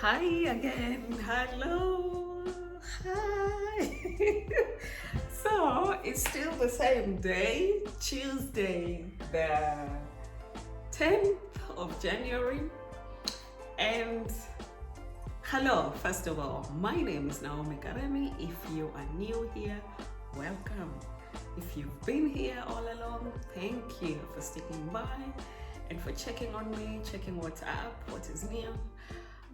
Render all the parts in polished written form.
Hi again. Hello. Hi. So it's still the same day, Tuesday, the 10th of January. And hello, first of all, my name is Naomi Karemi. If you are new here, welcome. If you've been here all along, thank you for sticking by and for checking on me, checking what's up, what is new.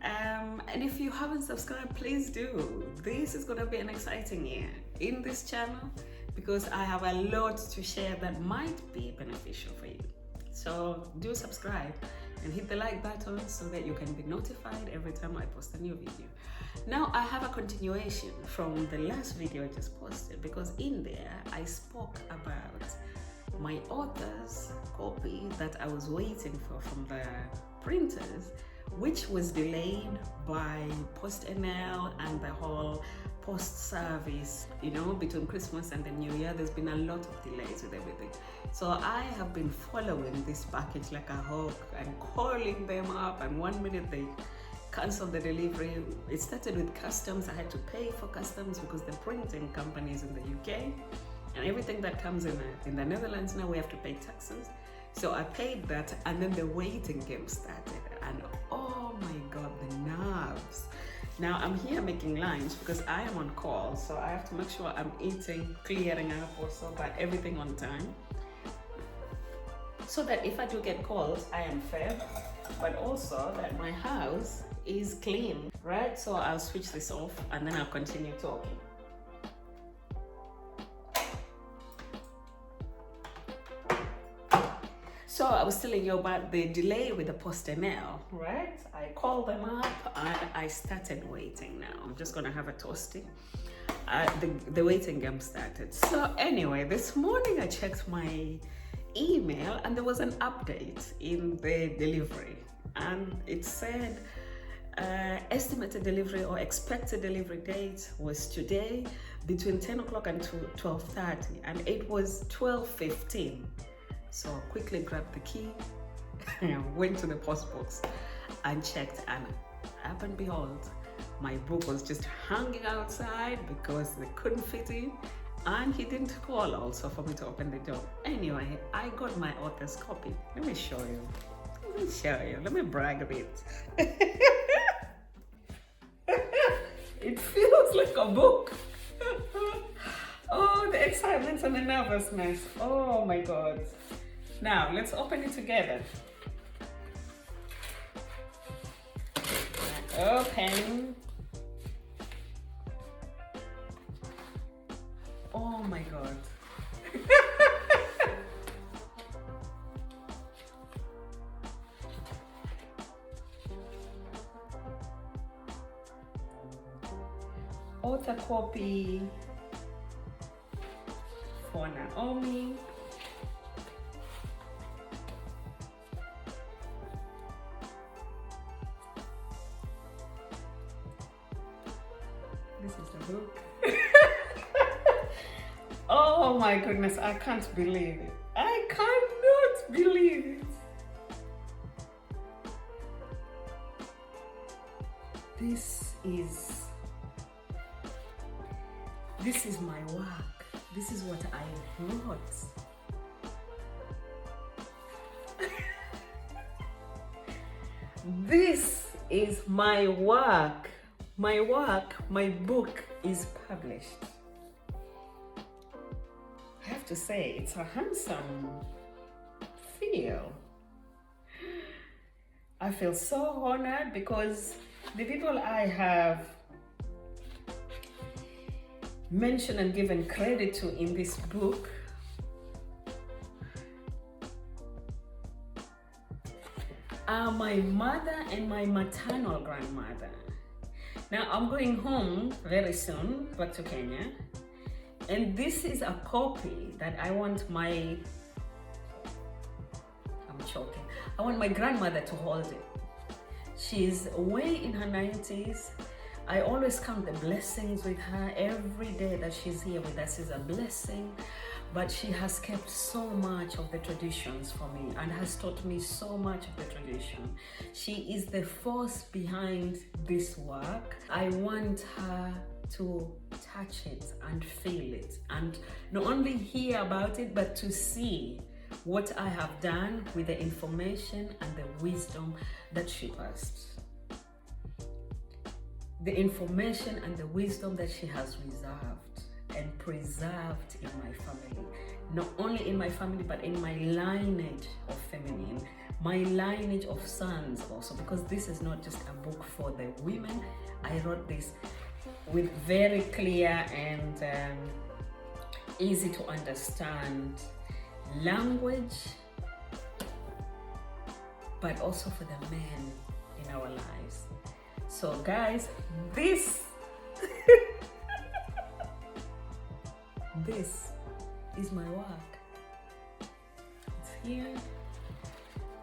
And if you haven't subscribed, please do. This is going to be an exciting year in this channel because I have a lot to share that might be beneficial for you. So do subscribe and hit the like button so that you can be notified every time I post a new video. Now I have a continuation from the last video I just posted, because in there I spoke about my author's copy that I was waiting for from the printers, which was delayed by PostNL and the whole post service. You know, between Christmas and the New Year, there's been a lot of delays with everything. So I have been following this package like a hawk and calling them up, and one minute they canceled the delivery. It started with customs. I had to pay for customs because the printing company is in the UK, and everything that comes in the Netherlands now we have to pay taxes. So I paid that, and then the waiting game started, and oh my god, the nerves. Now I'm here making lunch because I am on call, so I have to make sure I'm eating, clearing up also, but everything on time, so that if I do get calls, I am fed, but also that my house is clean, right? So I'll switch this off and then I'll continue talking. So I was telling you about the delay with the PostNL, right? I called them up and I started waiting now. I'm just gonna have a toasty. The waiting game started. So anyway, this morning I checked my email and there was an update in the delivery. And it said estimated delivery or expected delivery date was today between 10 o'clock and 12:30, and it was 12:15. So I quickly grabbed the key, went to the post box and checked, and up and behold, my book was just hanging outside because they couldn't fit in, and he didn't call also for me to open the door. Anyway, I got my author's copy. Let me show you. Let me brag a bit. It feels like a book. Oh, the excitement and the nervousness. Oh my god. Now, let's open it together. Open. Oh my god. Author copy for Naomi. This is the book. Oh my goodness, I can't believe it. I cannot believe it. This is my work. This is what I wrote. This is my work. My book is published. I have to say, it's a handsome feel. I feel so honored because the people I have mentioned and given credit to in this book are my mother and my maternal grandmother. Now I'm going home very soon, back to Kenya, and this is a copy that I want I want my grandmother to hold it. She's way in her 90s, I always count the blessings with her. Every day that she's here with us is a blessing. But she has kept so much of the traditions for me and has taught me so much of the tradition. She is the force behind this work. I want her to touch it and feel it and not only hear about it, but to see what I have done with the information and the wisdom that she passed. The information and the wisdom that she has reserved and preserved in my family, not only in my family but in my lineage of feminine, my lineage of sons also, because this is not just a book for the women. I wrote this with very clear and easy to understand language, but also for the men in our lives. So guys, this this is my work. It's here.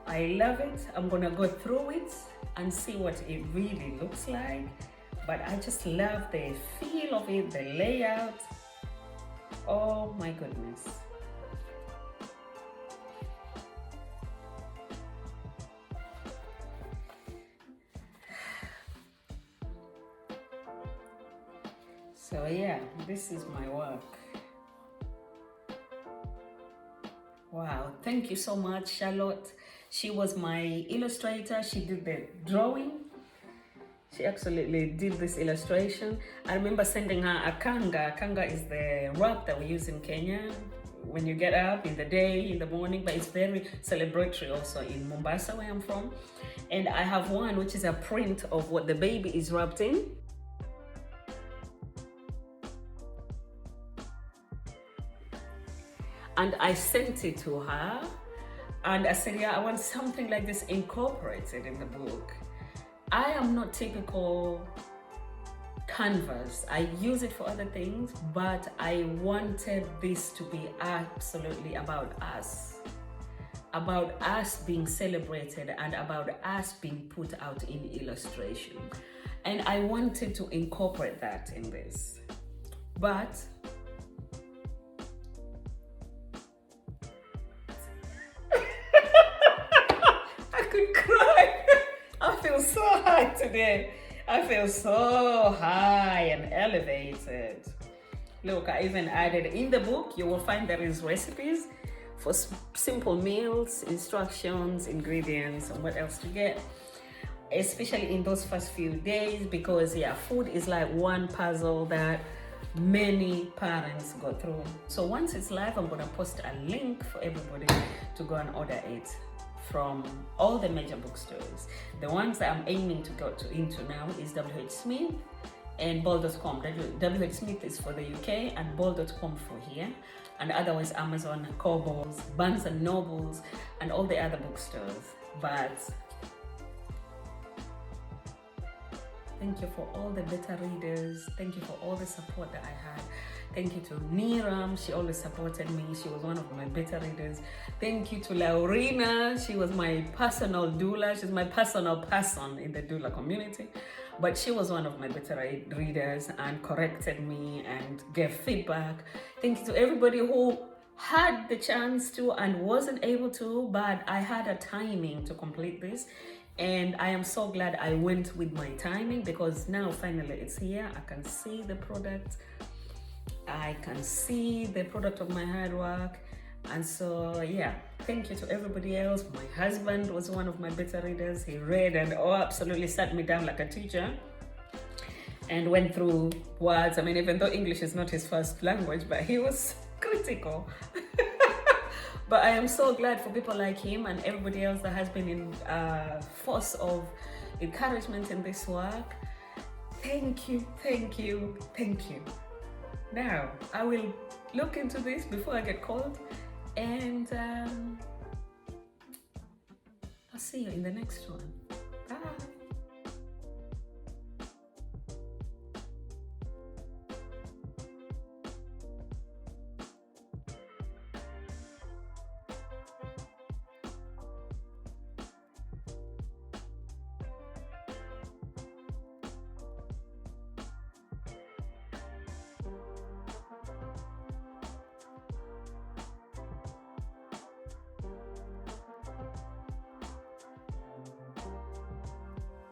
I love it. I'm gonna go through it and see what it really looks like. But I just love the feel of it, the layout. Oh my goodness. So yeah, this is my work. Wow, thank you so much, Charlotte. She was my illustrator. She did the drawing. She absolutely did this illustration. I remember sending her a kanga. Kanga is the wrap that we use in Kenya when you get up in the day, in the morning, but it's very celebratory also in Mombasa, where I'm from. And I have one which is a print of what the baby is wrapped in. And I sent it to her and I said, yeah, I want something like this incorporated in the book. I am not typical canvas. I use it for other things, but I wanted this to be absolutely about us being celebrated and about us being put out in illustration. And I wanted to incorporate that in this. But I feel so high today. I feel so high and elevated. Look, I even added in the book, you will find there is recipes for simple meals, instructions, ingredients, and what else to get, especially in those first few days, because yeah, food is like one puzzle that many parents go through. So once it's live, I'm gonna post a link for everybody to go and order it from all the major bookstores. The ones that I'm aiming to go into now is WH Smith and ball.com. WH Smith is for the UK and ball.com for here, and otherwise Amazon, Kobo's, Barnes and Nobles, and all the other bookstores. But thank you for all the beta readers. Thank you for all the support that I had. Thank you to Niram, she always supported me. She was one of my beta readers. Thank you to Laurina, she was my personal doula. She's my personal person in the doula community. But she was one of my beta readers and corrected me and gave feedback. Thank you to everybody who had the chance to and wasn't able to, but I had a timing to complete this. And I am so glad I went with my timing, because now finally it's here. I can see the product. I can see the product of my hard work. And so yeah, thank you to everybody else. My husband was one of my beta readers. He read and absolutely sat me down like a teacher and went through words. I mean, even though English is not his first language, but he was critical. But I am so glad for people like him and everybody else that has been in force of encouragement in this work. Thank you, thank you, thank you. Now, I will look into this before I get called, and I'll see you in the next one.